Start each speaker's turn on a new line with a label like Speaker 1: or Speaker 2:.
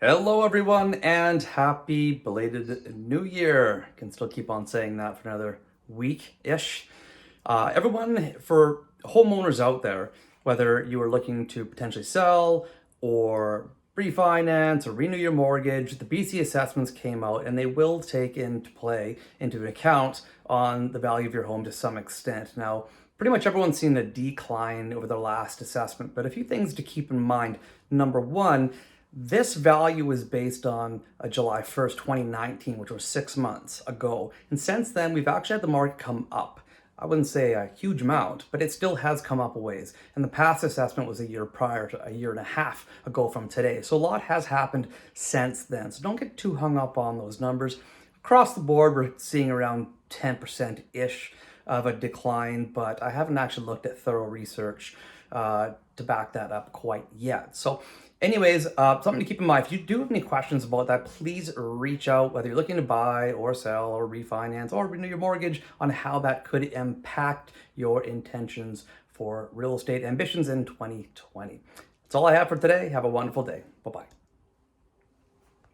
Speaker 1: Hello, everyone, and happy belated New Year. Can still keep on saying that for another week-ish. Everyone, for homeowners out there, whether you are looking to potentially sell or refinance or renew your mortgage, the BC assessments came out and they will take into account on the value of your home to some extent. Now, pretty much everyone's seen a decline over the last assessment, but a few things to keep in mind. Number one, this value is based on July 1st, 2019, which was 6 months ago. And since then, we've actually had the market come up. I wouldn't say a huge amount, but it still has come up a ways. And the past assessment was a year prior to a year and a half ago from today. So a lot has happened since then. So don't get too hung up on those numbers. Across the board, we're seeing around 10%-ish of a decline, but I haven't actually looked at thorough research to back that up quite yet. So anyways, something to keep in mind. If you do have any questions about that, please reach out, whether you're looking to buy or sell or refinance or renew your mortgage, on how that could impact your intentions for real estate ambitions in 2020. That's all I have for today. Have a wonderful day. Bye-bye.